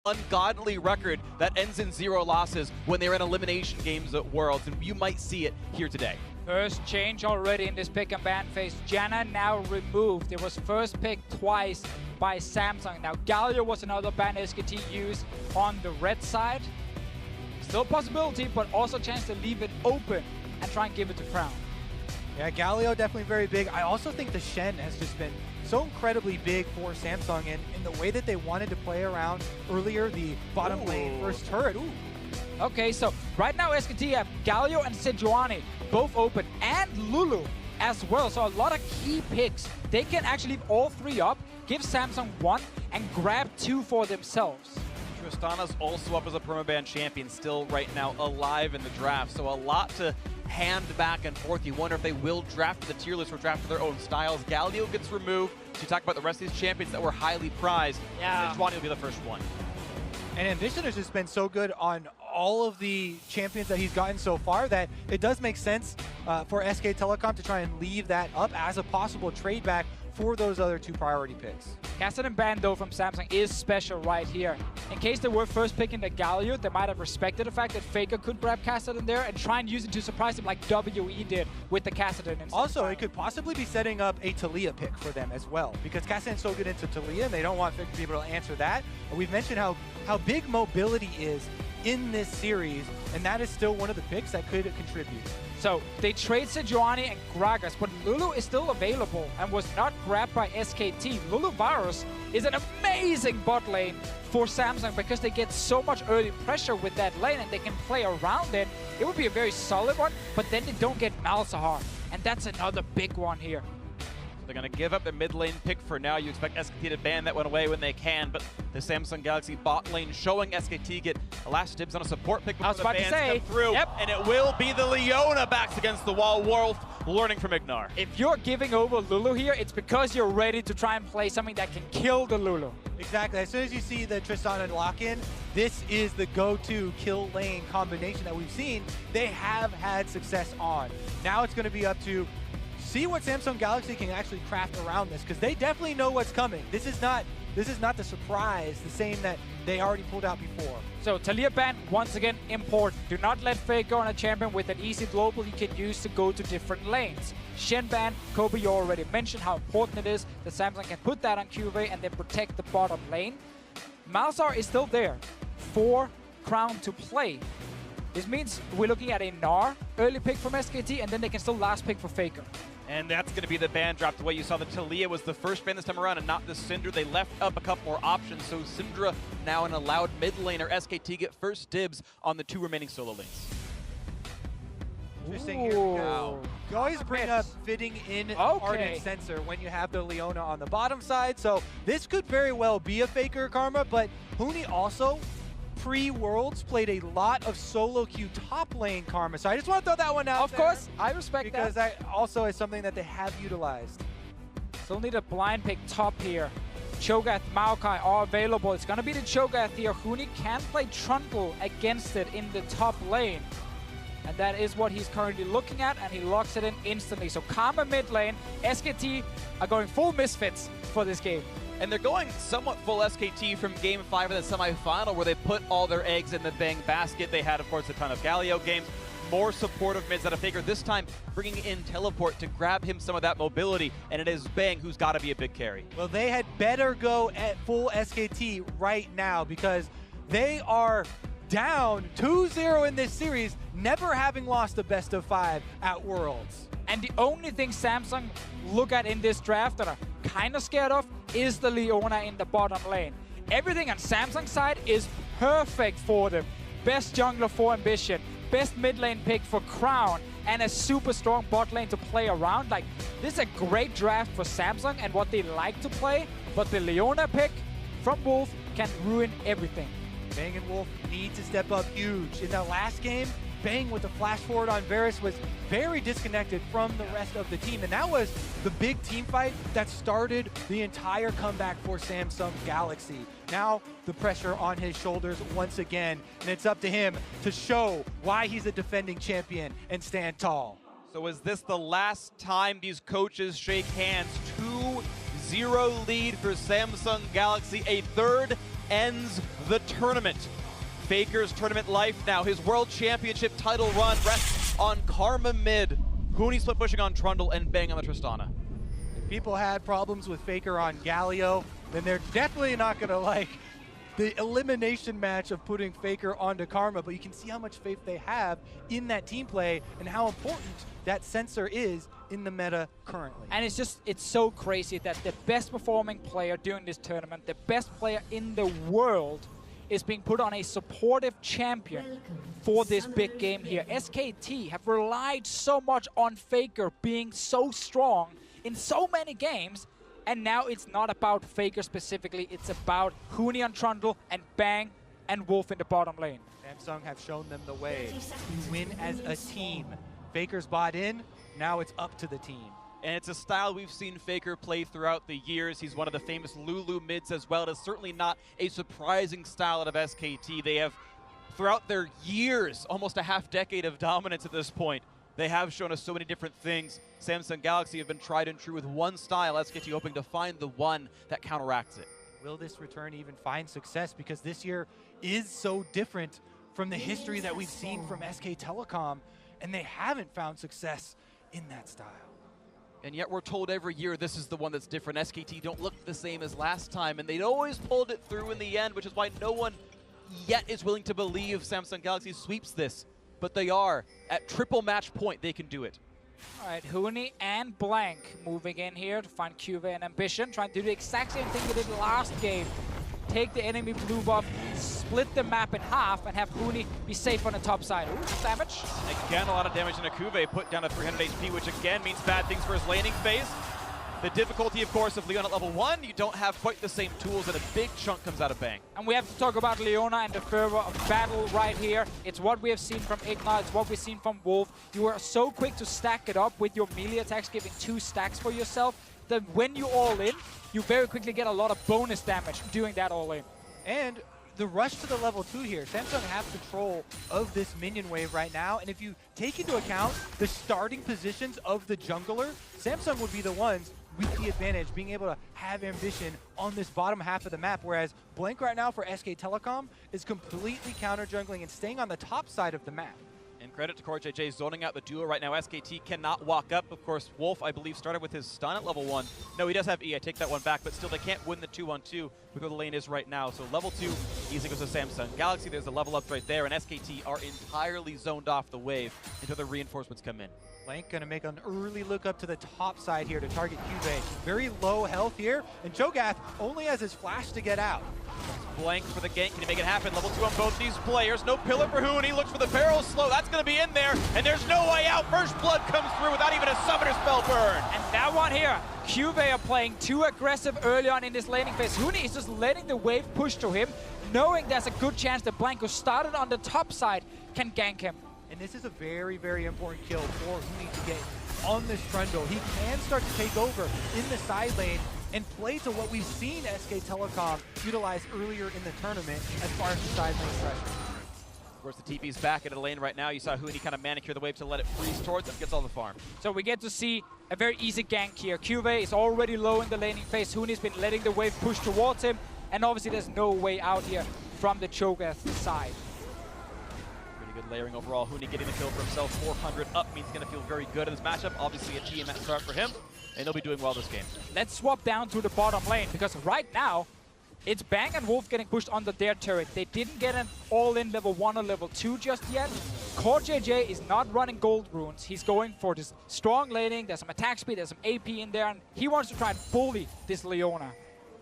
ungodly record that ends in 0 losses when they're in elimination games at Worlds, and you might see it here today. First change already in this pick and ban phase. Janna now removed. It was first picked twice by Samsung. Now Galio was another ban SKT used on the red side. Still a possibility, but also a chance to leave it open and try and give it to Crown. Yeah, Galio definitely very big. I also think the Shen has just been so incredibly big for Samsung, and in the way that they wanted to play around earlier, the bottom lane first turret. Ooh. Okay, so right now SKT have Galio and Sejuani both open, and Lulu as well. So a lot of key picks. They can actually leave all 3 up, give Samsung 1, and grab 2 for themselves. Tristana's also up as a permaban champion, still right now alive in the draft. So a lot to hand back and forth. You wonder if they will draft the tier list or draft their own styles. Galio gets removed. To talk about the rest of these champions that were highly prized, Sejuani will be the first one. And Ambition has just been so good on all of the champions that he's gotten so far that it does make sense for SK Telecom to try and leave that up as a possible trade back for those other 2 priority picks. Kassadin ban though from Samsung is special right here. In case they were first picking the Galio, they might have respected the fact that Faker could grab Kassadin there and try and use it to surprise him like WE did with the Kassadin. Also, it could possibly be setting up a Taliyah pick for them as well, because Kassadin's so good into Taliyah and they don't want Faker to be able to answer that. We've mentioned how big mobility is in this series, and that is still one of the picks that could contribute. So they trade Sejuani and Gragas, but Lulu is still available and was not grabbed by SKT. Lulu Varus is an amazing bot lane for Samsung because they get so much early pressure with that lane and they can play around it. It would be a very solid one, but then they don't get Malzahar, and that's another big one here. They're going to give up the mid lane pick for now. You expect SKT to ban that one away when they can, but the Samsung Galaxy bot lane showing SKT get a last dibs on a support pick before the bans come through. And it will be the Leona backs against the wall. Wolf learning from Ignar. If you're giving over Lulu here, it's because you're ready to try and play something that can kill the Lulu. Exactly. As soon as you see the Tristana lock-in, this is the go-to kill lane combination that we've seen. They have had success on. Now it's going to be up to see what Samsung Galaxy can actually craft around this, because they definitely know what's coming. This is not the surprise, the same that they already pulled out before. So Taliyah ban, once again, important. Do not let Fake go on a champion with an easy global you can use to go to different lanes. Shen ban, Kobe, you already mentioned how important it is that Samsung can put that on QV and then protect the bottom lane. Malzahar is still there for Crown to play. This means we're looking at a Gnar early pick from SKT, and then they can still last pick for Faker. And that's going to be the ban dropped away. You saw that Taliyah was the first ban this time around and not the Syndra. They left up a couple more options, so Syndra now an allowed mid laner. SKT get first dibs on the 2 remaining solo lanes. Interesting here. You always bring up fitting in Ardent Sensor when you have the Leona on the bottom side, so this could very well be a Faker Karma, but Huni also pre-Worlds played a lot of solo queue top lane Karma, so I just want to throw that one out Of course, I respect that. Because that also is something that they have utilized. Still need a blind pick top here. Cho'Gath, Maokai are available. It's going to be the Cho'Gath here. Huni can play Trundle against it in the top lane. And that is what he's currently looking at, and he locks it in instantly. So Karma mid lane, SKT are going full Misfits for this game. And they're going somewhat full SKT from Game 5 of the semifinal, where they put all their eggs in the Bang basket. They had, of course, a ton of Galio games. More supportive mids out of Faker, this time bringing in Teleport to grab him some of that mobility, and it is Bang who's got to be a big carry. Well, they had better go at full SKT right now, because they are down 2-0 in this series, never having lost a best of 5 at Worlds. And the only thing Samsung look at in this draft that are kind of scared of is the Leona in the bottom lane. Everything on Samsung's side is perfect for them. Best jungler for Ambition, best mid lane pick for Crown, and a super strong bot lane to play around. Like, this is a great draft for Samsung and what they like to play, but the Leona pick from Wolf can ruin everything. Bang and Wolf need to step up huge. In that last game, Bang with the flash forward on Varus was very disconnected from the rest of the team, and that was the big team fight that started the entire comeback for Samsung Galaxy. Now the pressure on his shoulders once again, and it's up to him to show why he's a defending champion and stand tall. So is this the last time these coaches shake hands? 2-0 lead for Samsung Galaxy. A third ends the tournament. Faker's tournament life now. His World Championship title run rests on Karma mid. Huni split pushing on Trundle and Bang on the Tristana. If people had problems with Faker on Galio, then they're definitely not going to like the elimination match of putting Faker onto Karma, but you can see how much faith they have in that team play and how important that sensor is in the meta currently. And it's so crazy that the best performing player during this tournament, the best player in the world, is being put on a supportive champion for this big game here. SKT have relied so much on Faker being so strong in so many games, and now it's not about Faker specifically, it's about Huni on Trundle and Bang and Wolf in the bottom lane. Samsung have shown them the way to win as a team. Faker's bought in, now it's up to the team. And it's a style we've seen Faker play throughout the years. He's one of the famous Lulu mids as well. It is certainly not a surprising style out of SKT. They have, throughout their years, almost a half decade of dominance at this point, they have shown us so many different things. Samsung Galaxy have been tried and true with one style. SKT hoping to find the one that counteracts it. Will this return even find success? Because this year is so different from the history that we've seen from SK Telecom, and they haven't found success in that style. And yet we're told every year this is the one that's different. SKT don't look the same as last time, and they'd always pulled it through in the end, which is why no one yet is willing to believe Samsung Galaxy sweeps this. But they are. At triple match point, they can do it. All right, Huni and Blank moving in here to find QV and Ambition, trying to do the exact same thing they did last game. Take the enemy blue buff, split the map in half, and have Huni be safe on the top side. Ooh, damage. Again, a lot of damage into Kuve, put down to 300 HP, which again means bad things for his laning phase. The difficulty, of course, of Leon at level 1, you don't have quite the same tools, and a big chunk comes out of Bang. And we have to talk about Leona and the fervor of battle right here. It's what we have seen from Igna, it's what we've seen from Wolf. You are so quick to stack it up with your melee attacks, giving 2 stacks for yourself, that when you all in, you very quickly get a lot of bonus damage doing that all in. And the rush to the level 2 here, Samsung have control of this minion wave right now, and if you take into account the starting positions of the jungler, Samsung would be the ones with the advantage, being able to have Ambition on this bottom half of the map, whereas Blank right now for SK Telecom is completely counter-jungling and staying on the top side of the map. And credit to Core JJ zoning out the duo right now. SKT cannot walk up. Of course, Wolf, I believe, started with his stun at level 1. No, he does have E. I take that one back, but still they can't win the 2-on-2 with where the lane is right now. So level 2 easy goes to Samsung Galaxy. There's a level up right there, and SKT are entirely zoned off the wave until the reinforcements come in. Blank gonna make an early look up to the top side here to target QV. Very low health here, and Cho'Gath only has his flash to get out. Blank for the gank. Can he make it happen? Level 2 on both these players. No pillar for Huni. Looks for the barrel slow. That's going to be in there. And there's no way out. First blood comes through without even a summoner spell burn. And that one here, QV are playing too aggressive early on in this laning phase. Huni is just letting the wave push to him, knowing there's a good chance that Blank, who started on the top side, can gank him. And this is a very, very important kill for Huni to get on this Trundle. He can start to take over in the side lane and play to what we've seen SK Telecom utilize earlier in the tournament as far as the side lane pressure. Of course, the TP's back into the lane right now. You saw Huni kind of manicure the wave to let it freeze towards him. Gets all the farm. So we get to see a very easy gank here. QV is already low in the laning phase. Huni's been letting the wave push towards him. And obviously there's no way out here from the Cho'Gath side. Pretty good layering overall. Huni getting the kill for himself. 400 up means he's going to feel very good in this matchup. Obviously a TM start for him. And they'll be doing well this game. Let's swap down to the bottom lane, because right now, it's Bang and Wolf getting pushed under their turret. They didn't get an all-in level 1 or level 2 just yet. Core JJ is not running gold runes. He's going for this strong laning. There's some attack speed, there's some AP in there, and he wants to try and bully this Leona.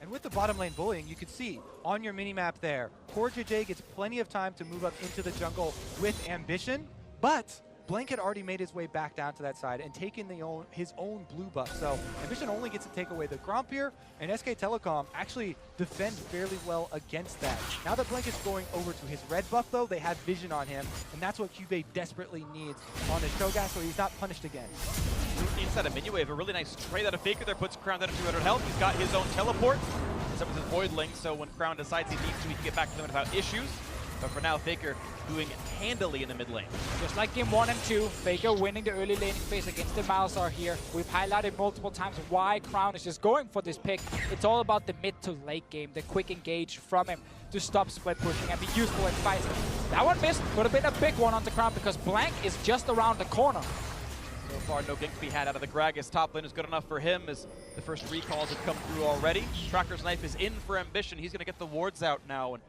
And with the bottom lane bullying, you can see on your minimap there, Core JJ gets plenty of time to move up into the jungle with Ambition, but Blank had already made his way back down to that side and taken his own blue buff. So Ambition only gets to take away the Gromp here, and SK Telecom actually defend fairly well against that. Now that Blank is going over to his red buff though, they have vision on him, and that's what QV desperately needs on his Cho'Gath so he's not punished again. Inside a minion wave, a really nice trade out of Faker there, puts Crown down to 200 health. He's got his own teleport. Except with his Voidling, so when Crown decides he needs to, he can get back to them without issues. But for now, Faker doing handily in the mid lane. Just like game 1 and 2, Faker winning the early laning phase against the Malzahar here. We've highlighted multiple times why Crown is just going for this pick. It's all about the mid to late game, the quick engage from him. to stop split pushing and be useful in fights. That one missed, would have been a big one on the Crown because Blank is just around the corner. So far, no gank to be had out of the Gragas. Top lane is good enough for him as the first recalls have come through already. Tracker's Knife is in for Ambition. He's going to get the wards out now and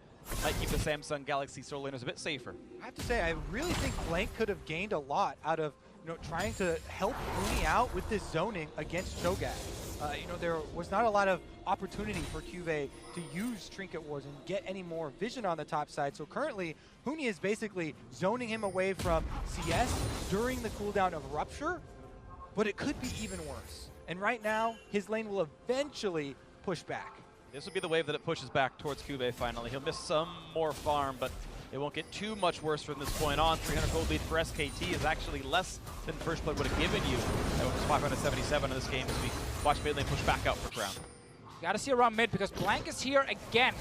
might keep the Samsung Galaxy solo laners a bit safer. I have to say, I really think Blank could have gained a lot out of trying to help Huni out with this zoning against Cho'Gath. There was not a lot of opportunity for Cuvée to use Trinket Wards and get any more vision on the top side. So currently, Huni is basically zoning him away from CS during the cooldown of Rupture, but it could be even worse. And right now, his lane will eventually push back. This will be the wave that it pushes back towards Cuvée finally. He'll miss some more farm, but it won't get too much worse from this point on. 300 gold lead for SKT is actually less than First Blood would have given you. That was 577 in this game as we watch mid lane push back out for Crown. Gotta see around mid because Blank is here again.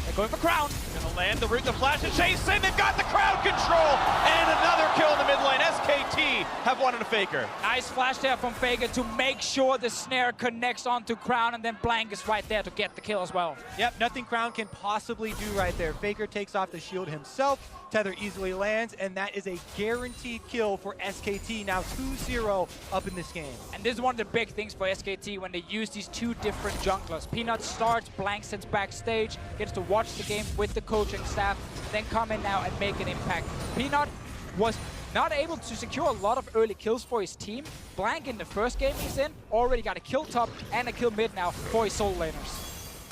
They're going for Crown. Gonna land the root, the flash, and chase in. They've got the crowd control, and another kill in the mid lane. SKT have one in a Faker. Nice flash there from Faker to make sure the snare connects onto Crown, and then Blank is right there to get the kill as well. Yep, nothing Crown can possibly do right there. Faker takes off the shield himself. Tether easily lands, and that is a guaranteed kill for SKT. Now 2-0 up in this game. And this is one of the big things for SKT when they use these two different junglers. Peanut starts, Blank sits backstage, gets to watch the game with the coaching staff, then come in now and make an impact. Peanut was not able to secure a lot of early kills for his team. Blank in the first game he's in already got a kill top and a kill mid now for his solo laners.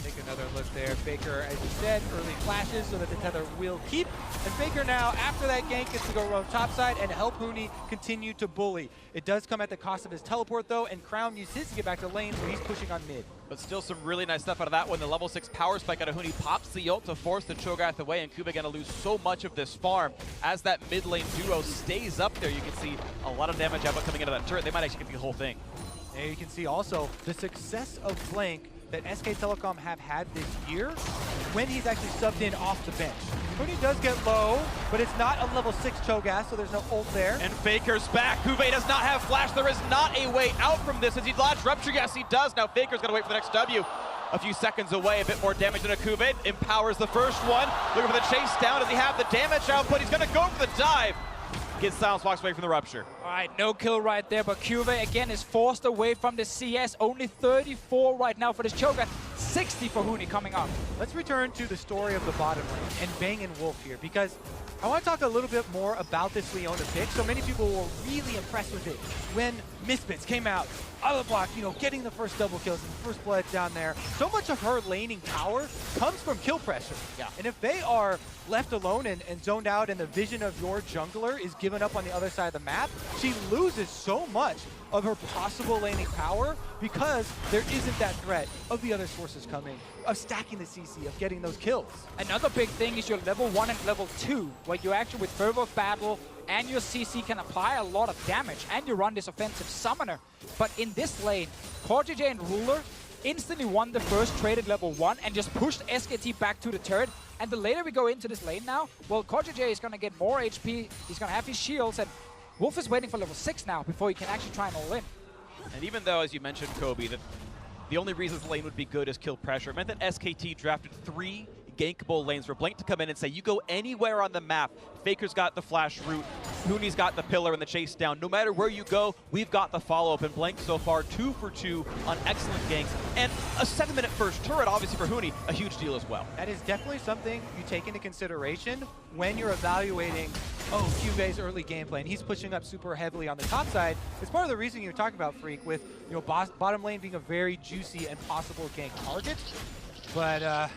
Take another look there. Faker, as you said, early flashes so that the Tether will keep. And Faker now, after that gank, gets to go roam topside and help Huni continue to bully. It does come at the cost of his teleport, though, and Crown used his to get back to lane, so he's pushing on mid. But still some really nice stuff out of that one. The level 6 power spike out of Huni pops the ult to force the Cho'Gath away, and Cuvée gonna lose so much of this farm. As that mid lane duo stays up there, you can see a lot of damage output coming into that turret. They might actually get the whole thing. And you can see also the success of Blank that SK Telecom have had this year when he's actually subbed in off the bench. Huni does get low, but it's not a level 6 Cho'Gath, so there's no ult there. And Faker's back. Cuvée does not have flash. There is not a way out from this. As he dodge Rupture, yes he does. Now Faker's gonna wait for the next W. A few seconds away, a bit more damage than a Cuvée. Empowers the first one. Looking for the chase down. Does he have the damage output? He's gonna go for the dive. Gets Silence walks away from the Rupture. All right, no kill right there, but Cuvée again is forced away from the CS. Only 34 right now for this Cho'Gath. 60 for Huni coming up. Let's return to the story of the bottom lane and Bang and Wolf here, because I want to talk a little bit more about this Leona pick. So many people were really impressed with it when Misfits came out of the block, getting the first double kills and first blood down there. So much of her laning power comes from kill pressure. Yeah. And if they are left alone and zoned out and the vision of your jungler is given up on the other side of the map, she loses so much of her possible laning power because there isn't that threat of the other sources coming, of stacking the CC, of getting those kills. Another big thing is your level 1 and level 2, where you actually with Fervor of Battle and your CC can apply a lot of damage, and you run this offensive summoner. But in this lane, CoreJJ and Ruler instantly won the first trade at level 1 and just pushed SKT back to the turret. And the later we go into this lane now, well, CoreJJ is going to get more HP, he's going to have his shields, and Wolf is waiting for level 6 now before he can actually try and all in. And even though, as you mentioned, Kobe, that the only reason the lane would be good is kill pressure, it meant that SKT drafted 3 gankable lanes for Blank to come in and say, you go anywhere on the map. Faker's got the flash route, Huni's got the pillar and the chase down. No matter where you go, we've got the follow-up. And Blank so far 2 for 2 on excellent ganks. And a 7-minute first turret, obviously for Huni, a huge deal as well. That is definitely something you take into consideration when you're evaluating, Cuvé's early gameplay. And he's pushing up super heavily on the top side. It's part of the reason you're talking about, Freak, with bottom lane being a very juicy and possible gank target. But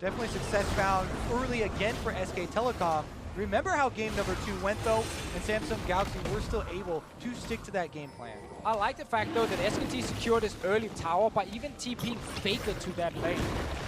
definitely success found early again for SK Telecom. Remember how game number 2 went, though, and Samsung Galaxy were still able to stick to that game plan. I like the fact, though, that SKT secured this early tower by even TPing Faker to that lane.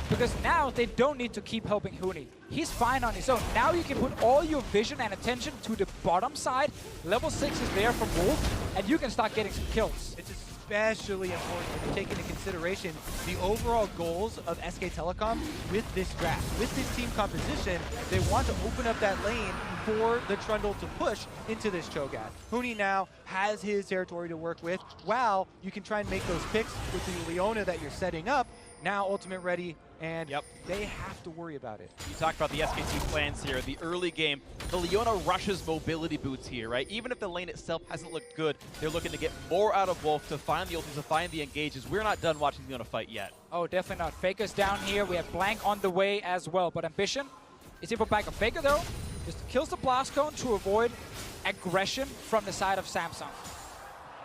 Because now they don't need to keep helping Huni. He's fine on his own. Now you can put all your vision and attention to the bottom side. Level 6 is there from Wolf, and you can start getting some kills. It's especially important when you take into consideration the overall goals of SK Telecom with this draft. With this team composition, they want to open up that lane for the Trundle to push into this Cho'Gath. Huni now has his territory to work with, while you can try and make those picks with the Leona that you're setting up. Now Ultimate Ready and they have to worry about it. You talked about the SKT plans here. The early game, the Leona rushes mobility boots here, right? Even if the lane itself hasn't looked good, they're looking to get more out of Wolf to find the ultis, to find the engages. We're not done watching Leona fight yet. Oh, definitely not. Faker's down here. We have Blank on the way as well. But Ambition is here for backup. Faker, though, just kills the blast cone to avoid aggression from the side of Samsung.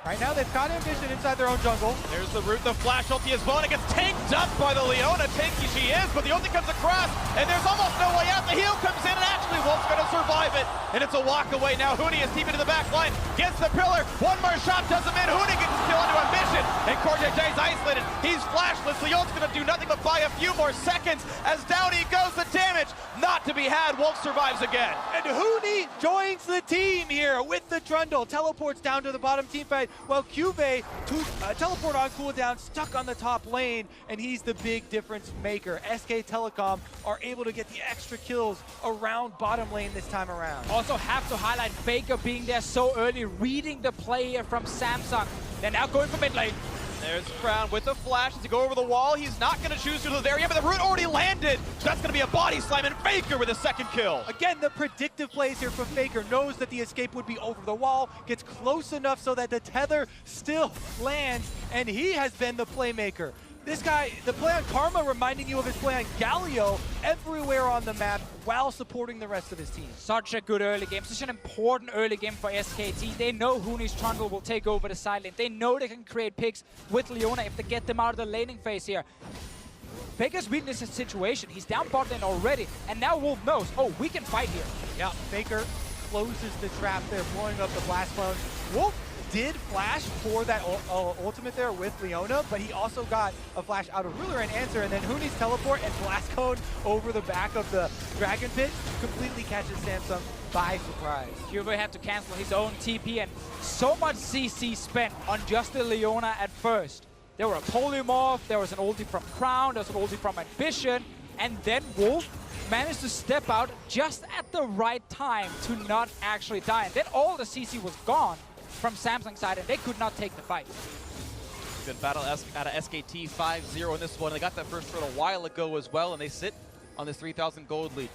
Right now, they've got Ambition inside their own jungle. There's the root, the flash ulti as well, and it gets tanked up by the Leona. Tanky she is, but the ulti comes across, and there's almost no way out. The heal comes in, and actually Wolf's going to survive it. And it's a walk away now. Huni is TP'd to the back line, gets the pillar. One more shot does him in. Huni gets his kill into Ambition, and Cortej's isolated. He's flashless. Leon's going to do nothing but buy a few more seconds as down he goes. The damage not to be had. Wolf survives again. And Huni joins the team here with the Trundle. Teleports down to the bottom team fight. Well, Cube, teleport on cooldown, stuck on the top lane, and he's the big difference maker. SK Telecom are able to get the extra kills around bottom lane this time around. Also have to highlight Faker being there so early, reading the play here from Samsung. They're now going for mid lane. There's Crown with the flash to go over the wall. He's not going to choose to the very end, but the root already landed. So that's going to be a body slam, and Faker with a second kill. Again, the predictive plays here from Faker. Knows that the escape would be over the wall, gets close enough so that the tether still lands, and he has been the playmaker. This guy, the play on Karma reminding you of his play on Galio everywhere on the map while supporting the rest of his team. Such a good early game, such an important early game for SKT. They know Huni's Trundle will take over the side lane. They know they can create picks with Leona if they get them out of the laning phase here. Faker's reading this situation. He's down bot lane already, and now Wolf knows, oh, we can fight here. Yeah, Faker closes the trap there, blowing up the blast clone. Wolf did flash for that ultimate there with Leona, but he also got a flash out of Ruler and answer, and then Huni's teleport and blast cone over the back of the Dragon Pit completely catches Samsung by surprise. Juve had to cancel his own TP, and so much CC spent on just the Leona at first. There were a polymorph, there was an ulti from Crown, there was an ulti from Ambition, and then Wolf managed to step out just at the right time to not actually die. And then all the CC was gone from Samsung's side, and they could not take the fight. Good battle out of SKT 5-0 in this one. They got that first turret a while ago as well, and they sit on this 3,000 gold lead.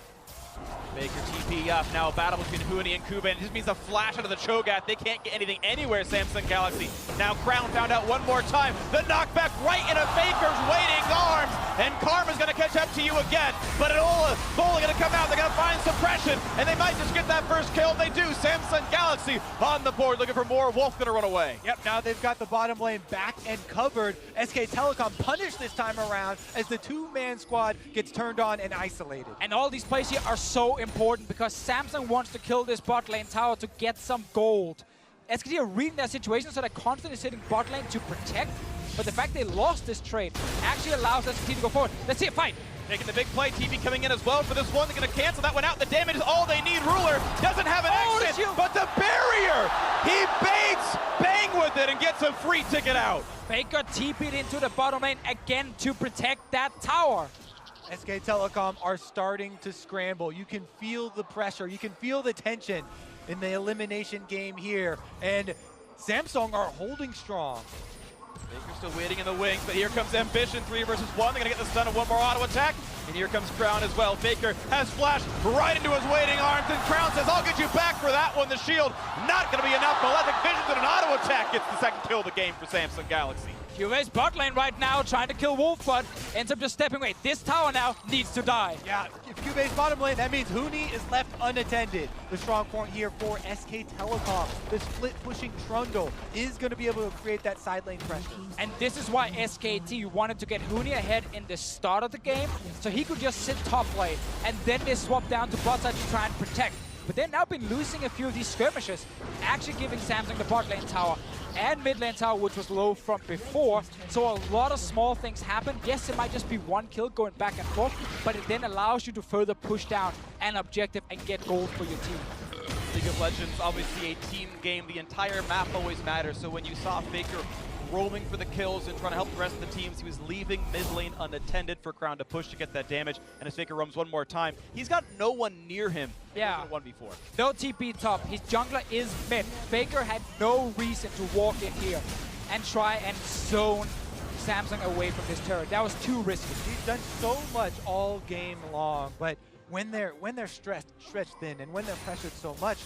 Baker TP up. Now a battle between Huni and Kuba, and it just means a flash out of the Cho'Gath. They can't get anything anywhere, Samsung Galaxy. Now Crown found out one more time. The knockback right into Faker's waiting arms, and Karma's going to catch up to you again. But Enola Bola going to come out. They're going to find suppression, and they might just get that first kill. If they do, Samsung Galaxy on the board looking for more. Wolf going to run away. Yep, now they've got the bottom lane back and covered. SK Telecom punished this time around as the two-man squad gets turned on and isolated. And all these plays here are so important because Samsung wants to kill this bot lane tower to get some gold. SKT are reading their situation, so they're constantly sitting bot lane to protect. But the fact they lost this trade actually allows SKT to go forward. Let's see a fight. Making the big play, TV coming in as well for this one. They're going to cancel that one out. The damage is all they need. Ruler doesn't have an exit, but the barrier! He baits Bang with it and gets a free ticket out. Faker TP'd into the bottom lane again to protect that tower. SK Telecom are starting to scramble. You can feel the pressure. You can feel the tension in the elimination game here. And Samsung are holding strong. Baker's still waiting in the wings, but here comes Ambition, 3 versus 1. They're going to get the stun of one more auto attack. And here comes Crown as well. Baker has flashed right into his waiting arms, and Crown says, I'll get you back for that one. The shield not going to be enough. Malefic Visions and an auto attack gets the second kill of the game for Samsung Galaxy. QA's bot lane right now trying to kill Wolf, but ends up just stepping away. This tower now needs to die. Yeah, if QA's bottom lane, that means Huni is left unattended. The strong point here for SK Telecom. The split pushing Trundle is going to be able to create that side lane pressure. And this is why SKT wanted to get Huni ahead in the start of the game, so he could just sit top lane, and then they swap down to bot side to try and protect. But they've now been losing a few of these skirmishes, actually giving Samsung the bot lane tower and mid lane tower, which was low from before. So a lot of small things happen. Yes, it might just be one kill going back and forth, but it then allows you to further push down an objective and get gold for your team. League of Legends, obviously a team game. The entire map always matters. So when you saw Faker roaming for the kills and trying to help the rest of the teams, he was leaving mid lane unattended for Crown to push to get that damage. And as Faker roams one more time, he's got no one near him. Yeah. 1v4. No TP top. His jungler is mid. Faker had no reason to walk in here and try and zone Samsung away from this turret. That was too risky. He's done so much all game long, but when they're stretched thin and when they're pressured so much,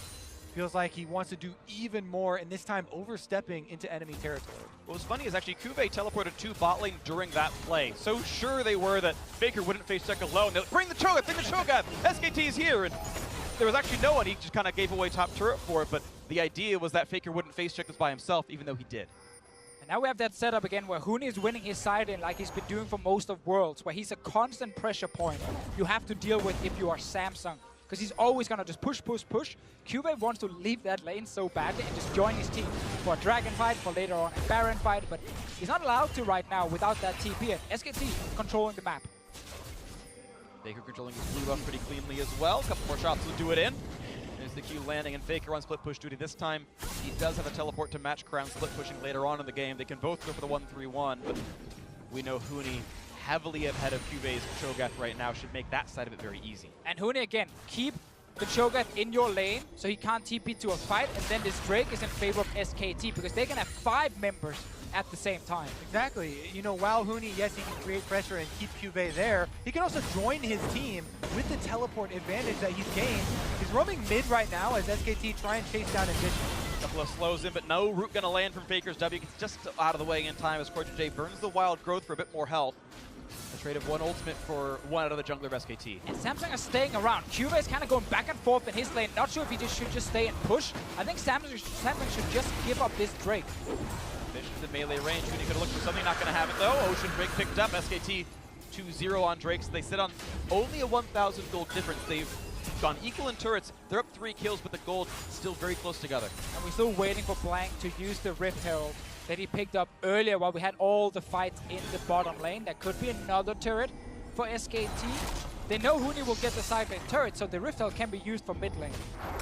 feels like he wants to do even more, and this time overstepping into enemy territory. What was funny is actually Cuvée teleported to bot lane during that play. So sure they were that Faker wouldn't face check alone. They're like, bring the Cho'Gath, bring the Cho'Gath, SKT's here. And there was actually no one. He just kind of gave away top turret for it, but the idea was that Faker wouldn't face check this by himself, even though he did. And now we have that setup again where Huni is winning his side in like he's been doing for most of Worlds, where he's a constant pressure point you have to deal with if you are Samsung. Because he's always going to just push, push, push. Cuvée wants to leave that lane so badly and just join his team for a Dragon fight, for later on a Baron fight, but he's not allowed to right now without that TP, and SKT controlling the map. Faker controlling his blue buff pretty cleanly as well. A couple more shots will do it in. There's the Q landing, and Faker on split push duty this time. He does have a teleport to match Crown split pushing later on in the game. They can both go for the 1-3-1, but we know Huni heavily ahead of Cuvé's Cho'Gath right now should make that side of it very easy. And Huni again, keep the Cho'Gath in your lane so he can't TP to a fight, and then this Drake is in favor of SKT because they can have 5 members at the same time. Exactly. You know, while Huni, yes, he can create pressure and keep Cuvée there, he can also join his team with the teleport advantage that he's gained. He's roaming mid right now as SKT try and chase down Ambition. Couple of slows in, but no root gonna land from Faker's W. Gets just out of the way in time as Cordial J burns the Wild Growth for a bit more health. A trade of 1 ultimate for 1 out of the jungler of SKT. And Samsung are staying around. Cuvée is kind of going back and forth in his lane. Not sure if he should just stay and push. I think Samsung should just give up this Drake. Mission's in melee range. Huni could have looked for something, not gonna have it though. Ocean Drake picked up. SKT 2-0 on Drake, so they sit on only a 1,000 gold difference. They've gone equal in turrets. They're up 3 kills, but the gold still very close together. And we're still waiting for Blank to use the Rift Herald that he picked up earlier while we had all the fights in the bottom lane. That could be another turret for SKT. They know Huni will get the side lane turret, so the Rift Herald can be used for mid lane.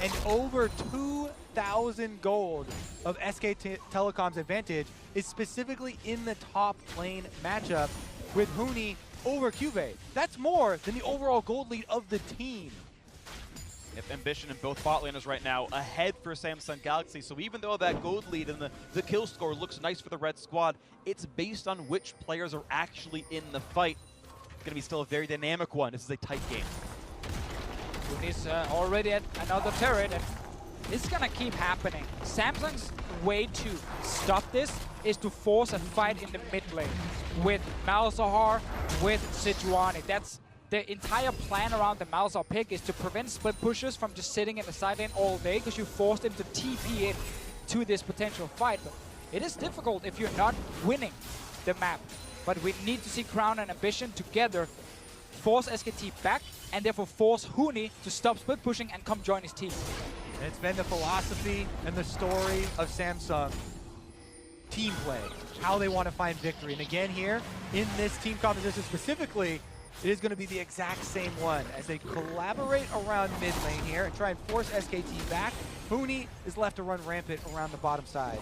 And over 2,000 gold of SK Telecom's advantage is specifically in the top lane matchup with Huni over Cuvée. That's more than the overall gold lead of the team. If Ambition and both bot laners right now ahead for Samsung Galaxy, so even though that gold lead and the kill score looks nice for the red squad, it's based on which players are actually in the fight. It's going to be still a very dynamic one. This is a tight game. Huni's already at another turret, and this is gonna keep happening. Samsung's way to stop this is to force a fight in the mid lane with Malzahar, with Sejuani. That's the entire plan around the Malzahar pick, is to prevent split pushers from just sitting in the side lane all day because you force them to TP in to this potential fight. But it is difficult if you're not winning the map. But we need to see Crown and Ambition together force SKT back and therefore force Huni to stop split pushing and come join his team. And it's been the philosophy and the story of Samsung. Team play, how they want to find victory. And again here, in this team composition specifically, it is going to be the exact same one as they collaborate around mid lane here and try and force SKT back. Huni is left to run rampant around the bottom side.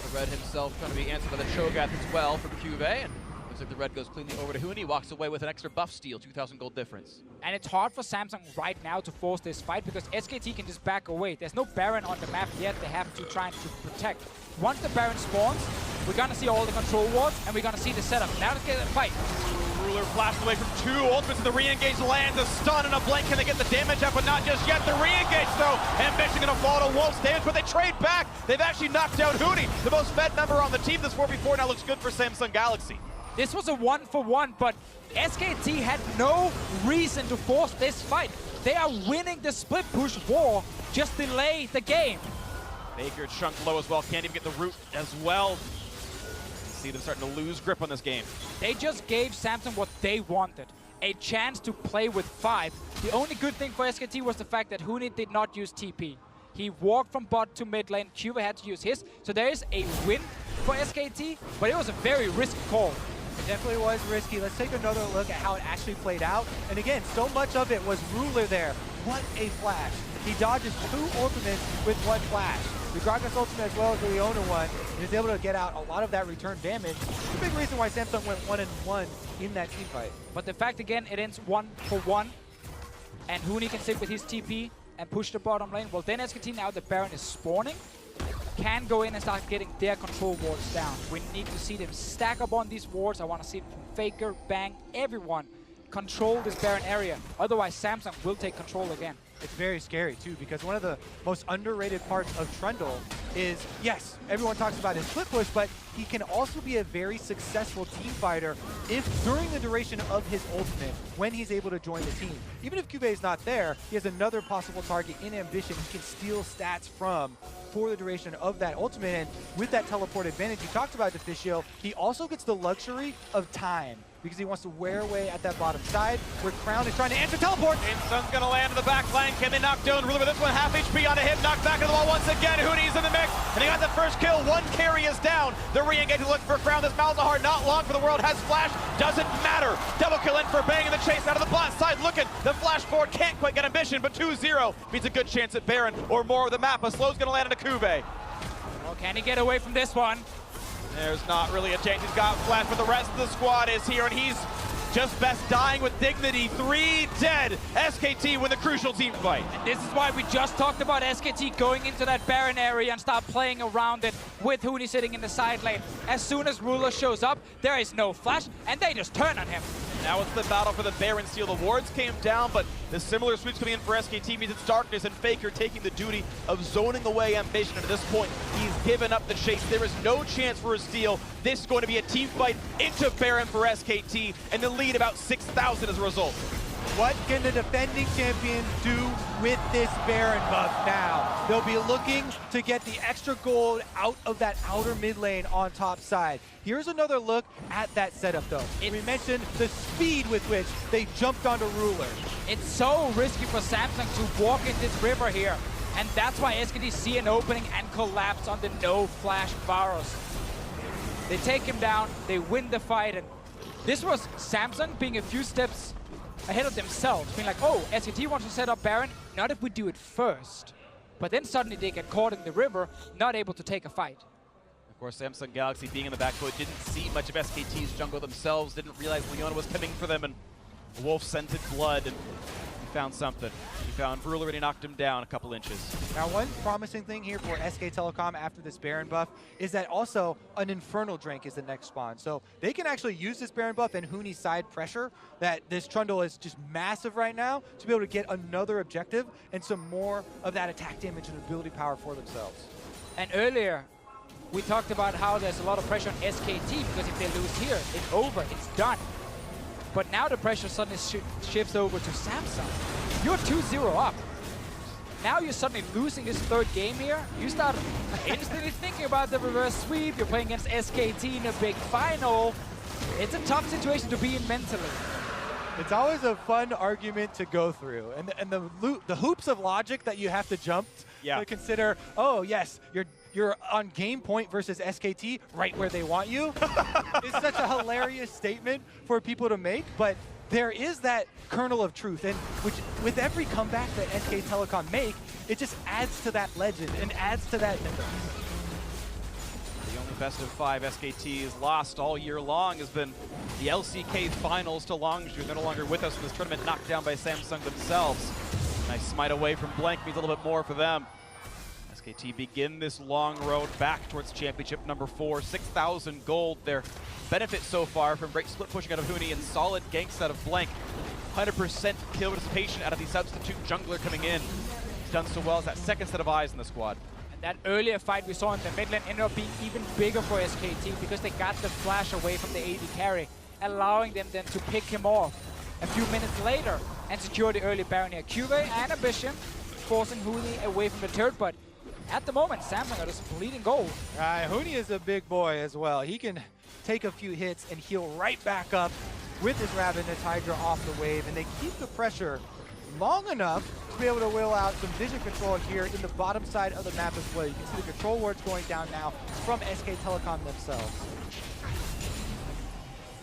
The Red himself trying to be answered by the Cho'Gath as well from Cuvée. And looks like the Red goes cleanly over to Huni, walks away with an extra buff steal, 2,000 gold difference. And it's hard for Samsung right now to force this fight because SKT can just back away. There's no Baron on the map yet. They have to try to protect. Once the Baron spawns, we're going to see all the control wards and we're going to see the setup. Now let's get a fight. Ruler flashed away from 2 ultimates, and the re-engage lands a stun and a blink. Can they get the damage up? But not just yet. The re-engage though. Ambition going to fall to Wolf's damage, but they trade back. They've actually knocked out Huni, the most fed member on the team. This 4v4 now looks good for Samsung Galaxy. This was a 1-for-1, but SKT had no reason to force this fight. They are winning the split push war. Just delay the game. Baker chunked low as well. Can't even get the root as well. See them starting to lose grip on this game. They just gave Samsung what they wanted. A chance to play with 5. The only good thing for SKT was the fact that Huni did not use TP. He walked from bot to mid lane. Cuvée had to use his. So there is a win for SKT, but it was a very risky call. It definitely was risky. Let's take another look at how it actually played out. And again, so much of it was Ruler there. What a flash. He dodges 2 ultimates with 1 flash. The Gragas ultimate as well as the Leona one. He was able to get out a lot of that return damage. It's a big reason why Samsung went 1-1 in that team fight. But the fact again, it ends 1-for-1. And Huni can sit with his TP and push the bottom lane. Well, then SKT now the Baron is spawning. can go in and start getting their control wards down. We need to see them stack up on these wards. I want to see them from Faker, Bang, everyone control this Baron area. Otherwise, Samsung will take control again. It's very scary too, because one of the most underrated parts of Trundle is, yes, everyone talks about his split push, but he can also be a very successful team fighter if during the duration of his ultimate, when he's able to join the team. Even if Cuvée is not there, he has another possible target in Ambition he can steal stats from for the duration of that ultimate. And with that teleport advantage you talked about, Deficio, he also gets the luxury of time, because he wants to wear away at that bottom side where Crown is trying to answer teleport. Insung's gonna land in the back line. Can they knock down Ruler with this one? Half HP on a hit, knocked back into the wall once again. Hooney's in the mix, and he got the first kill. One carry is down. The re-engage to look for Crown. This Malzahar not long for the world. Has flash, doesn't matter. Double kill in for Bang in the chase out of the bot side. Looking, the flash forward can't quite get Ambition, but 2-0 means a good chance at Baron or more of the map. A slow's gonna land into Cuvée. Well, can he get away from this one? There's not really a chance. He's got flash, but the rest of the squad is here, and he's just best dying with dignity. 3 dead. SKT win the crucial team fight. And this is why we just talked about SKT going into that Baron area and start playing around it with Hooney sitting in the side lane. As soon as Ruler shows up, there is no flash, and they just turn on him. Now it's the battle for the Baron steal. The wards came down, but the similar sweeps coming in for SKT means it's Darkness and Faker taking the duty of zoning away Ambition. And at this point, he's given up the chase. There is no chance for a steal. This is going to be a team fight into Baron for SKT, and the lead about 6,000 as a result. What can the defending champion do with this Baron buff now? They'll be looking to get the extra gold out of that outer mid lane on top side. Here's another look at that setup though. We mentioned the speed with which they jumped onto Ruler. It's so risky for Samsung to walk in this river here. And that's why SKT see an opening and collapse on the no flash Varus. They take him down, they win the fight, and this was Samsung being a few steps ahead of themselves, being like, oh, SKT wants to set up Baron, not if we do it first. But then suddenly they get caught in the river, not able to take a fight. Of course, Samsung Galaxy being in the backfoot didn't see much of SKT's jungle themselves, didn't realize Leona was coming for them, and Wolf scented blood, and he found something. He found Ruler and he knocked him down a couple inches. Now, one promising thing here for SK Telecom after this Baron buff is that also an Infernal Drink is the next spawn. So they can actually use this Baron buff and Hooney's side pressure that this Trundle is just massive right now to be able to get another objective and some more of that attack damage and ability power for themselves. And earlier, we talked about how there's a lot of pressure on SKT because if they lose here, it's over, it's done. But now the pressure suddenly shifts over to Samsung. You're 2-0 up. Now you're suddenly losing this third game here. You start instantly thinking about the reverse sweep. You're playing against SKT in a big final. It's a tough situation to be in mentally. It's always a fun argument to go through. And the hoops of logic that you have to jump to consider, oh yes, you're on game point versus SKT right where they want you. It's such a hilarious statement for people to make, but there is that kernel of truth, and which with every comeback that SK Telecom make, it just adds to that legend and adds to that mythos. The only best of 5 SKT has lost all year long has been the LCK finals to Longzhu. They're no longer with us in this tournament, knocked down by Samsung themselves. Nice smite away from Blank means a little bit more for them. SKT begin this long road back towards championship number 4. 6,000 gold. Their benefit so far from great split pushing out of Hooney and solid ganks out of Blank. 100% kill participation out of the substitute jungler coming in. He's done so well as that second set of eyes in the squad. And that earlier fight we saw in the mid lane ended up being even bigger for SKT because they got the flash away from the AD carry, allowing them then to pick him off a few minutes later and secure the early Baron here. Cuvée and Ambition forcing Hooney away from the turret, but at the moment, Samsung are just bleeding gold. Hooney is a big boy as well. He can take a few hits and heal right back up with his Ravenous Hydra off the wave, and they keep the pressure long enough to be able to will out some vision control here in the bottom side of the map as well. You can see the control wards going down now from SK Telecom themselves.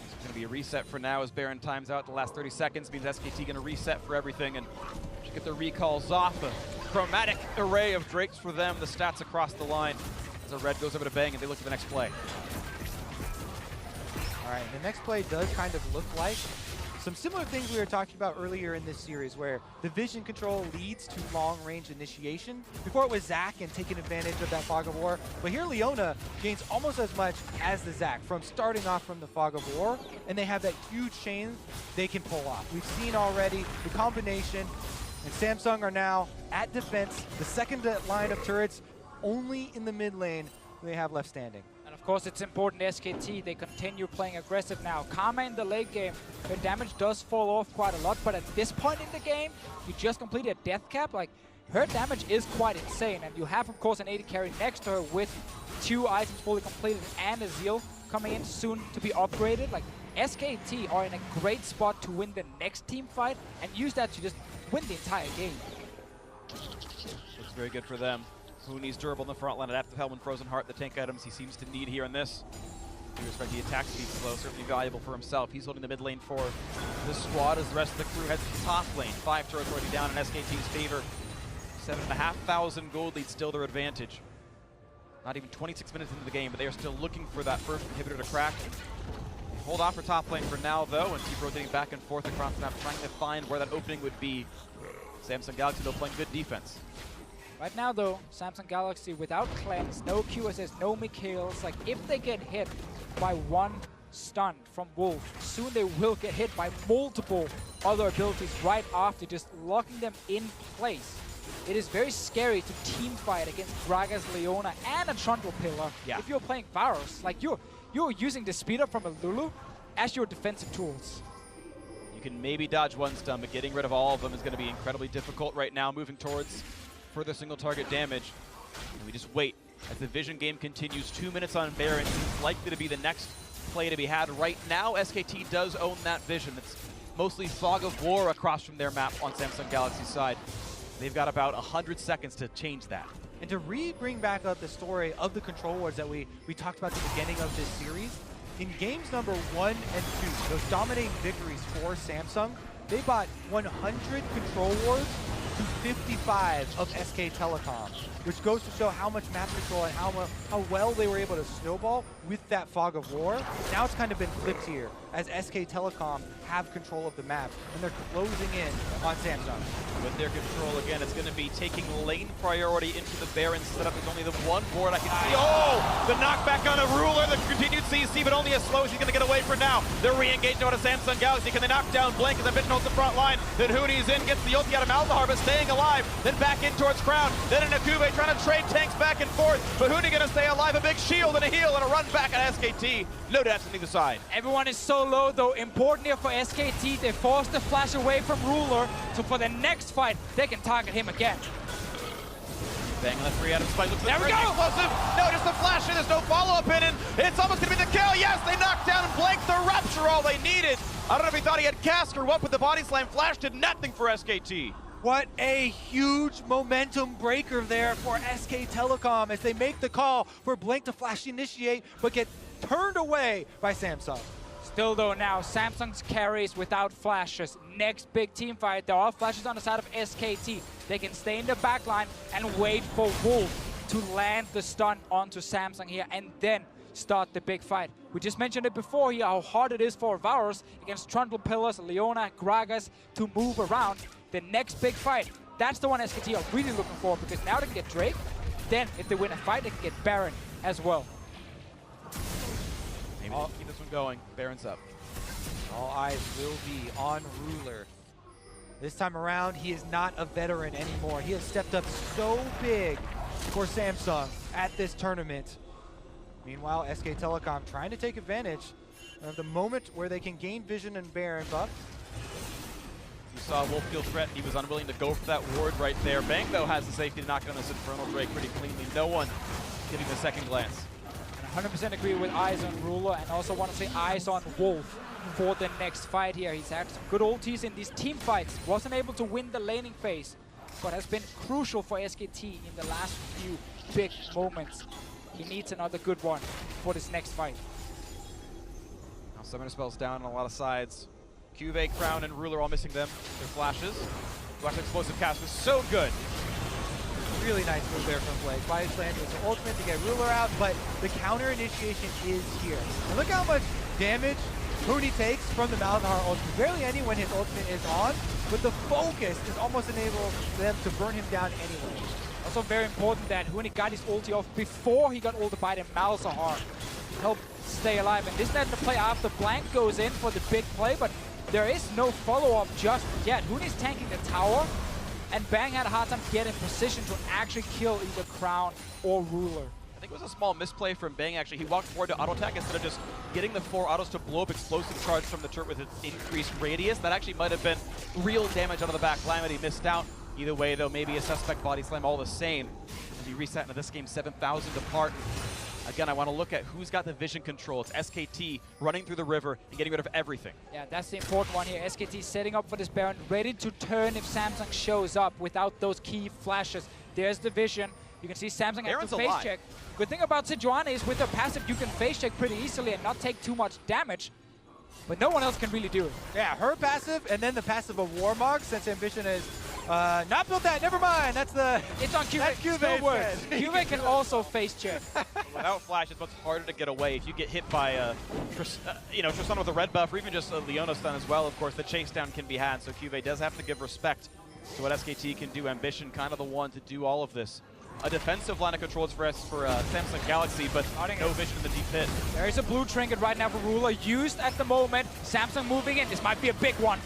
It's going to be a reset for now as Baron times out. The last 30 seconds means SKT going to reset for everything and get their recalls off. A chromatic array of Drakes for them. The stats across the line as a red goes over to Bang and they look at the next play. All right, the next play does kind of look like some similar things we were talking about earlier in this series where the vision control leads to long-range initiation. Before it was Zac and taking advantage of that Fog of War, but here Leona gains almost as much as the Zac from starting off from the Fog of War, and they have that huge chain they can pull off. We've seen already the combination, and Samsung are now at defense, the second line of turrets only in the mid lane they have left standing. And of course, it's important SKT, they continue playing aggressive now. Karma in the late game, her damage does fall off quite a lot, but at this point in the game, you just completed a death cap, like, her damage is quite insane, and you have, of course, an AD carry next to her with 2 items fully completed and a Zeal coming in soon to be upgraded. Like, SKT are in a great spot to win the next team fight and use that to just win the entire game. Looks very good for them. Hooney's durable in the front line, Adaptive Helm and Frozen Heart, the tank items he seems to need here in this. We respect the attack speed slow, certainly valuable for himself. He's holding the mid lane for the squad as the rest of the crew heads to the top lane. 5 turrets already down in SKT's favor. 7,500 gold lead still their advantage. Not even 26 minutes into the game, but they are still looking for that first inhibitor to crack. Hold off for top lane for now, though, and keep rotating back and forth across the map, trying to find where that opening would be. Samsung Galaxy, though, playing good defense. Right now, though, Samsung Galaxy without cleanse, no QSS, no Mikhails. Like, if they get hit by one stun from Wolf, soon they will get hit by multiple other abilities right after, just locking them in place. It is very scary to team fight against Gragas, Leona, and a Trundle Pillar. Yeah. If you're playing Varus, like you're using the speed up from a Lulu as your defensive tools. You can maybe dodge one stun, but getting rid of all of them is going to be incredibly difficult right now, moving towards further single target damage. And we just wait as the vision game continues. 2 minutes on Baron seems likely to be the next play to be had. Right now, SKT does own that vision. It's mostly Fog of War across from their map on Samsung Galaxy's side. They've got about 100 seconds to change that. And to bring back up the story of the control wars that we talked about at the beginning of this series, in games number 1 and 2, those dominating victories for Samsung, they bought 100 control wars to 55 of SK Telecom, which goes to show how much map control and how well they were able to snowball with that Fog of War. Now it's kind of been flipped here, as SK Telecom have control of the map, and they're closing in on Samsung. With their control, again, it's going to be taking lane priority into the Baron setup. There's only the one board I can see. Oh! The knockback on a Ruler, the continued CC, but only as slow as he's going to get away for now. They're re-engaged out of Samsung Galaxy. Can they knock down Blank as Ambition holds the front line? Then Hooney's in, gets the ulti out of Malzahar, but staying alive. Then back in towards Crown. Then an Akube trying to trade tanks back and forth. But Hooney going to stay alive. A big shield and a heal and a run back at SKT. No deaths on either side. Everyone is so low, though. Important here for SKT. They forced the flash away from Ruler, so for the next fight, they can target him again. Bang on the 3 Adam spike. Looks there we go! Explosive. No, just a flash in. There's no follow-up in it. It's almost going to be the kill. Yes, they knocked down Blank the Rapture, all they needed. I don't know if he thought he had Cask or what, but the body slam flash did nothing for SKT. What a huge momentum breaker there for SK Telecom as they make the call for Blink to flash initiate, but get turned away by Samsung. Still, though, now Samsung's carries without flashes. Next big team fight, there are flashes on the side of SKT. They can stay in the back line and wait for Wolf to land the stun onto Samsung here and then start the big fight. We just mentioned it before here, how hard it is for Varus against Trundle Pillars, Leona, Gragas to move around. The next big fight, that's the one SKT are really looking for, because now they can get Drake. Then, if they win a fight, they can get Baron as well. Maybe keep this one going. Baron's up. All eyes will be on Ruler. This time around, he is not a veteran anymore. He has stepped up so big for Samsung at this tournament. Meanwhile, SK Telecom trying to take advantage of the moment where they can gain vision and Baron buff. You saw Wolf feel threatened. He was unwilling to go for that ward right there. Bang, though, has the safety to knock down this Infernal Drake pretty cleanly. No one getting the second glance. 100% agree with eyes on Ruler, and also want to say eyes on Wolf for the next fight here. He's had some good ultis in these team fights. Wasn't able to win the laning phase, but has been crucial for SKT in the last few big moments. He needs another good one for this next fight. Now Summoner Spell's down on a lot of sides. Cuvée, Crown, and Ruler all missing them. Their flashes. Flash Explosive cast was so good. Really nice move there from Blake. Body slam was the ultimate to get Ruler out, but the counter initiation is here. And look how much damage Huni takes from the Malzahar ultimate. Barely any when his ultimate is on, but the focus is almost enable them to burn him down anyway. Also very important that Huni got his ulti off before he got ulted by the Malzahar. Help stay alive. And this is the play after Blank goes in for the big play, but there is no follow-up just yet. Huni's tanking the tower, and Bang had a hard time getting position to actually kill either Crown or Ruler. I think it was a small misplay from Bang, actually. He walked forward to auto attack instead of just getting the 4 autos to blow up explosive charge from the turret with its increased radius. That actually might have been real damage out of the back line, but he missed out. Either way, though, maybe a suspect body slam all the same. As we reset into this game 7,000 apart. Again, I want to look at who's got the vision control. It's SKT running through the river and getting rid of everything. Yeah, that's the important one here. SKT setting up for this Baron, ready to turn if Samsung shows up without those key flashes. There's the vision. You can see Samsung has to face check. Good thing about Sejuani is with her passive, you can face check pretty easily and not take too much damage. But no one else can really do it. Yeah, her passive and then the passive of Warmog, since Ambition is not built that. Never mind. That's the. It's on Cuvée. Cuvée works. Cuvée can also face check. Without flash, it's much harder to get away. If you get hit by Tristan with a red buff, or even just a Leona stun as well, of course, the chase down can be had. So Cuvée does have to give respect to what SKT can do. Ambition kind of the one to do all of this. A defensive line of controls for Samsung Galaxy, but no vision in the deep pit. There is a blue trinket right now for Ruler, used at the moment. Samsung moving in. This might be a big one.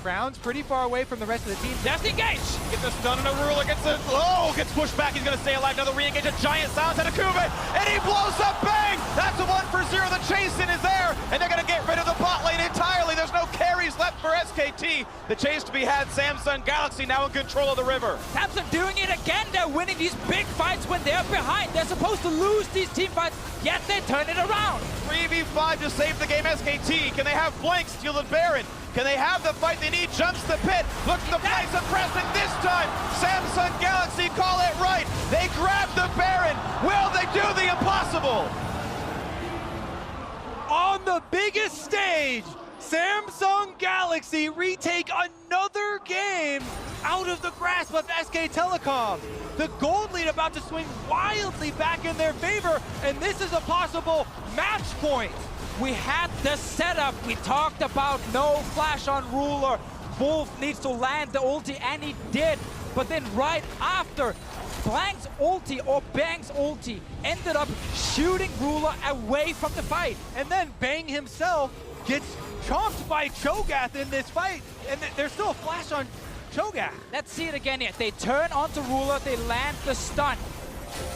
Crown's pretty far away from the rest of the team. Just engage! Gets the stun and a Ruler gets it. Oh, gets pushed back. He's going to stay alive. Another re-engage. A giant silence out of Cuvée, and he blows up Bang! That's a 1-for-0. The chase-in is there, and they're going to get rid of the bot lane entirely. There's no carries left for SKT. The chase to be had. Samsung Galaxy now in control of the river. Samsung doing it again. They're winning these big fights when they're behind. They're supposed to lose these team fights, yet they turn it around. 3v5 to save the game. SKT. Can they have Blink steal the Baron? Can they have the fight they need? Jumps the pit, looks to place a press, and this time, Samsung Galaxy call it right. They grab the Baron. Will they do the impossible? On the biggest stage, Samsung Galaxy retake another game out of the grasp of SK Telecom. The gold lead about to swing wildly back in their favor, and this is a possible match point. We had the setup. We talked about no flash on Ruler. Wolf needs to land the ulti, and he did. But then right after, Blank's ulti or Bang's ulti ended up shooting Ruler away from the fight. And then Bang himself gets chomped by Cho'Gath in this fight, and there's still a flash on Cho'Gath. Let's see it again here. They turn onto Ruler, they land the stun.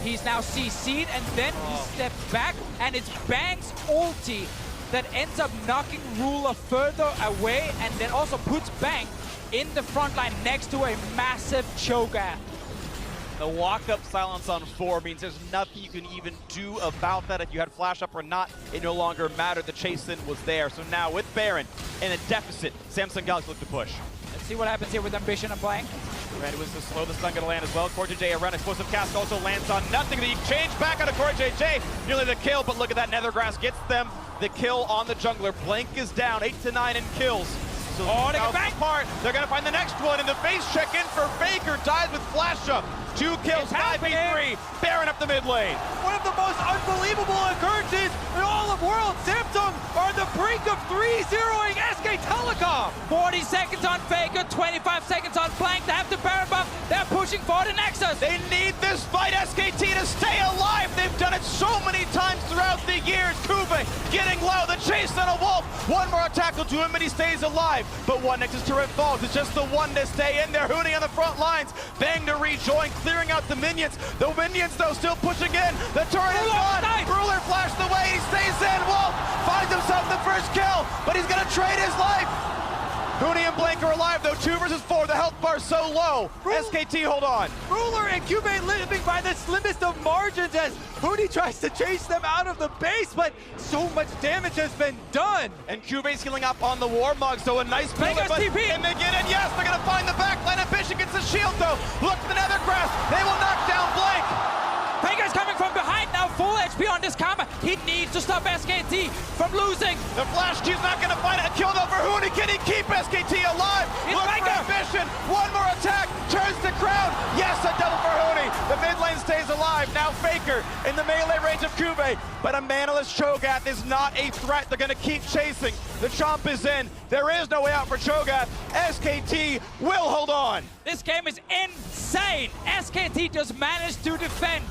He's now CC'd, and then he steps back, and it's Bang's ulti that ends up knocking Ruler further away, and then also puts Bang in the front line next to a massive Cho'Gath. The walk-up silence on 4 means there's nothing you can even do about that. If you had flash up or not, it no longer mattered. The chase-in was there. So now with Baron in a deficit, Samsung Galaxy look to push. Let's see what happens here with Ambition and Blank. Randy was to slow the stun going to land as well. Corey JJ around explosive cast also lands on nothing. The change back out of Corey JJ. Nearly the kill, but look at that. Nethergrass gets them the kill on the jungler. Blank is down 8-9 in kills. So they get back. They're going to find the next one, and the face check in for Faker dies with flash up. 2 kills, 5v3. Baron up the mid lane. One of the most unbelievable occurrences in all of world. Samsung are on the brink of 3-0ing SK Telecom. 40 seconds on Faker, 25 seconds on Blank. They have the Baron buff. They're pushing for the Nexus. They need this fight, SKT, to stay alive. They've done it so many times throughout the years. Cuvée getting low. The chase on a Wolf. One more attack will do him, and he stays alive. But one Nexus turret falls. It's just the one to stay in there. Hooning on the front lines. Bang to rejoin, clearing out the minions. The minions, though, still pushing in. The turret is gone. Ruler flashed away. He stays in. Wolf finds himself the first kill, but he's going to trade his life. Huni and Blank are alive, though. 2 versus 4. The health bar's so low. SKT, hold on. Ruler and Cuvée living by the slimmest of margins as Huni tries to chase them out of the base, but so much damage has been done. And Cuvé's healing up on the Warmog, so a nice build. TP. And they get in. Yes, they're going to find the backline. Ambition gets the shield, though. Look for the Nethergrass. They will knock down Blank. Faker's coming from behind now, full HP on this combo. He needs to stop SKT from losing. The flash Q's not going to find a kill though for Huni. Can he keep SKT alive? It's Look for Ambition. One more attack. Turns to Crown. Yes, a double for Huni. The mid lane lane stays alive. Now Faker in the melee range of Cuvée, but a manaless Cho'Gath is not a threat. They're gonna keep chasing. The chomp is in. There is no way out for Cho'Gath. SKT will hold on. This game is insane. SKT just managed to defend.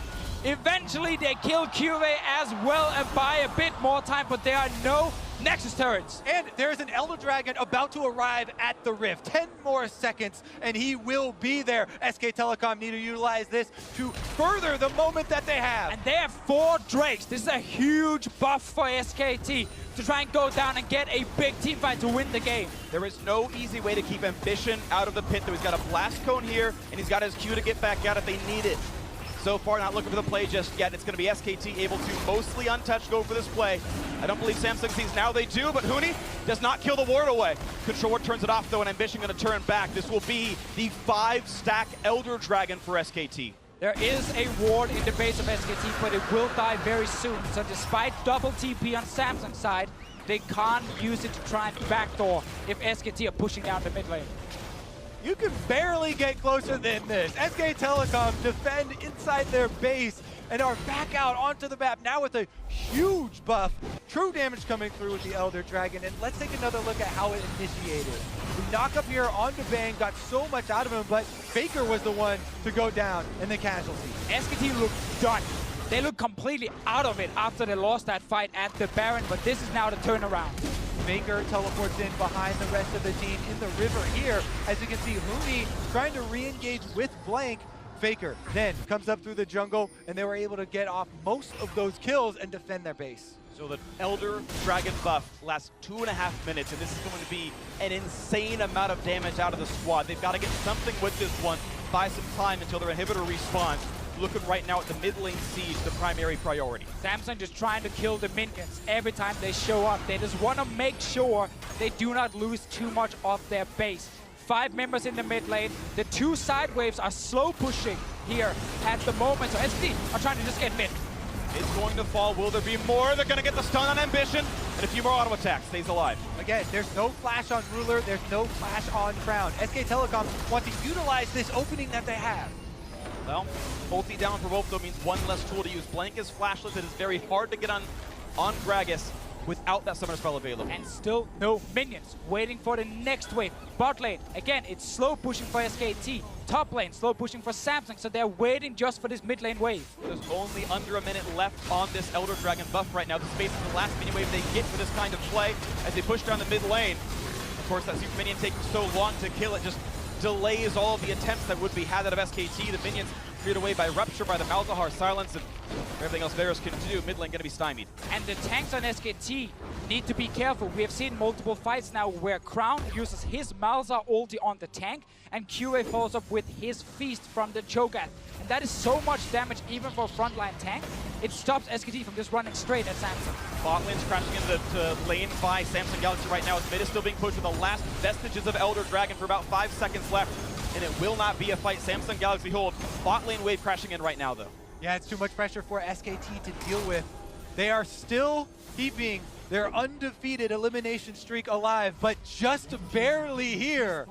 Eventually they kill Cuvée as well and buy a bit more time, but there are no Nexus turrets. And there's an Elder Dragon about to arrive at the Rift. 10 more seconds and he will be there. SK Telecom need to utilize this to further the moment that they have. And they have 4 Drakes. This is a huge buff for SKT to try and go down and get a big team fight to win the game. There is no easy way to keep Ambition out of the pit, though. He's got a blast cone here, and he's got his Q to get back out if they need it. So far, not looking for the play just yet. It's going to be SKT able to mostly untouched go for this play. I don't believe Samsung sees now they do, but Huni does not kill the ward away. Controller turns it off, though, and Ambition going to turn back. This will be the 5-stack Elder Dragon for SKT. There is a ward in the base of SKT, but it will die very soon. So despite double TP on Samsung's side, they can't use it to try and backdoor if SKT are pushing down the mid lane. You can barely get closer than this. SK Telecom defend inside their base and are back out onto the map now with a huge buff. True damage coming through with the Elder Dragon. And let's take another look at how it initiated. The knock up here onto Bang got so much out of him, but Faker was the one to go down in the casualty. SKT look done. They look completely out of it after they lost that fight at the Baron, but this is now the turnaround. Faker teleports in behind the rest of the team in the river here. As you can see, Huni trying to re-engage with Blank. Faker then comes up through the jungle, and they were able to get off most of those kills and defend their base. So the Elder Dragon buff lasts 2.5 minutes, and this is going to be an insane amount of damage out of the squad. They've got to get something with this one, buy some time until their inhibitor respawns. Looking right now at the mid lane siege, the primary priority. Samsung just trying to kill the minions every time they show up. They just want to make sure they do not lose too much of their base. 5 members in the mid lane. The 2 side waves are slow pushing here at the moment. So SKT are trying to just get mid. It's going to fall. Will there be more? They're going to get the stun on Ambition, and a few more auto attacks. Stays alive. Again, there's no flash on Ruler. There's no flash on Crown. SK Telecom want to utilize this opening that they have. Well, ulti down for both, though, means one less tool to use. Blank is flashless. It is very hard to get on Gragas without that summoner spell available. And still no minions. Waiting for the next wave. Bot lane, again, it's slow pushing for SKT. Top lane, slow pushing for Samsung. So they're waiting just for this mid lane wave. There's only under a minute left on this Elder Dragon buff right now. This is basically the last minion wave they get for this kind of play as they push down the mid lane. Of course, that super minion taking so long to kill it just delays all of the attempts that would be had out of SKT. The minions cleared away by Rupture, by the Malzahar silence, and everything else Varus can do. Mid lane going to be stymied. And the tanks on SKT need to be careful. We have seen multiple fights now where Crown uses his Malzahar ulti on the tank, and Cuvée follows up with his Feast from the Cho'Gath. And that is so much damage even for a frontline tank. It stops SKT from just running straight at Samsung. Bot lane's crashing into lane by Samsung Galaxy right now. As mid is still being pushed with the last vestiges of Elder Dragon for about 5 seconds left. And it will not be a fight. Samsung Galaxy hold. Bot lane wave crashing in right now, though. Yeah, it's too much pressure for SKT to deal with. They are still keeping their undefeated elimination streak alive, but just barely here.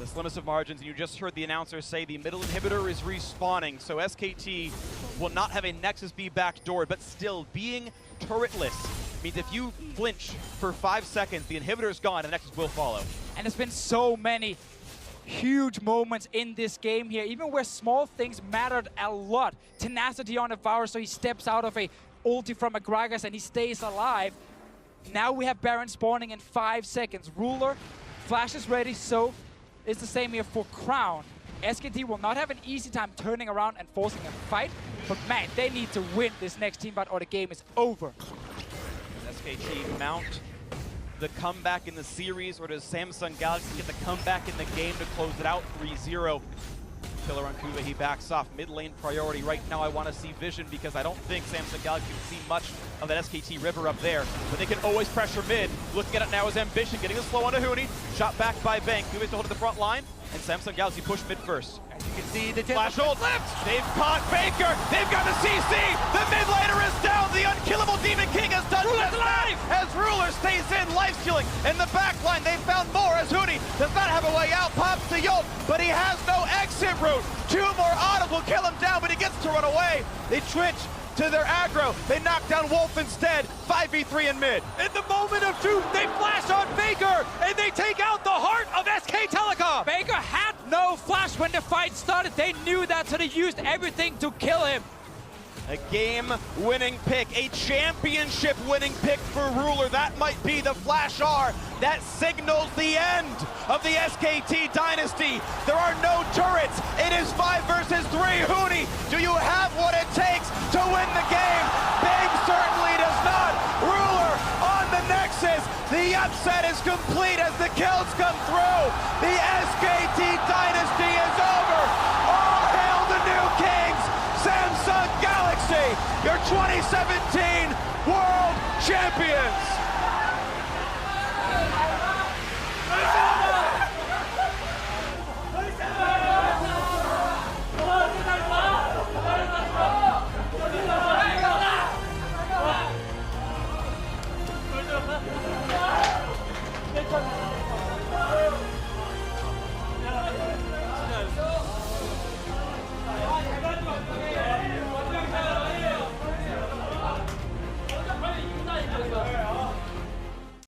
The slimmest of margins, and you just heard the announcer say the middle inhibitor is respawning, so SKT will not have a Nexus be backdoored, but still being turretless means if you flinch for 5 seconds, the inhibitor is gone and the Nexus will follow. And there's been so many huge moments in this game here, even where small things mattered a lot. Tenacity on a Varus, so he steps out of a ulti from a Gragas and he stays alive. Now we have Baron spawning in 5 seconds. Ruler, Flash is ready, so it's the same here for Crown. SKT will not have an easy time turning around and forcing a fight, but man, they need to win this next team fight or the game is over. Does SKT mount the comeback in the series, or does Samsung Galaxy get the comeback in the game to close it out 3-0? Killer on Cuvée, he backs off. Mid lane priority. Right now I want to see vision because I don't think Samsung Galaxy can see much of that SKT river up there. But they can always pressure mid. Looking at it now is Ambition, getting the slow onto Huni. Shot back by Bang. Cuvée to hold at the front line, and Samsung Galaxy push mid first. As you can see, the Flash hold left. They've caught Faker. They've got the CC. The mid laner is down. The unkillable Demon King has done Ruler's alive. as Ruler stays in, life stealing. In the back line, they found more as Huni does not have a way out. Pops the ult, but he has no exit. sit route. 2 more autos will kill him down, but he gets to run away. They switch to their aggro. They knock down Wolf instead. 5v3 in mid. In the moment of truth, they flash on Baker, and they take out the heart of SK Telecom. Baker had no flash when the fight started. They knew that, so they used everything to kill him. A game-winning pick, a championship-winning pick for Ruler. That might be the Flash R that signals the end of the SKT dynasty. There are no turrets. It is 5 versus 3. Huni, do you have what it takes to win the game? Bang certainly does not. Ruler on the Nexus. The upset is complete as the kills come through. The SKT dynasty is over. All hail the new kings. Samsung Galaxy, your 2017 World Champions! Good job.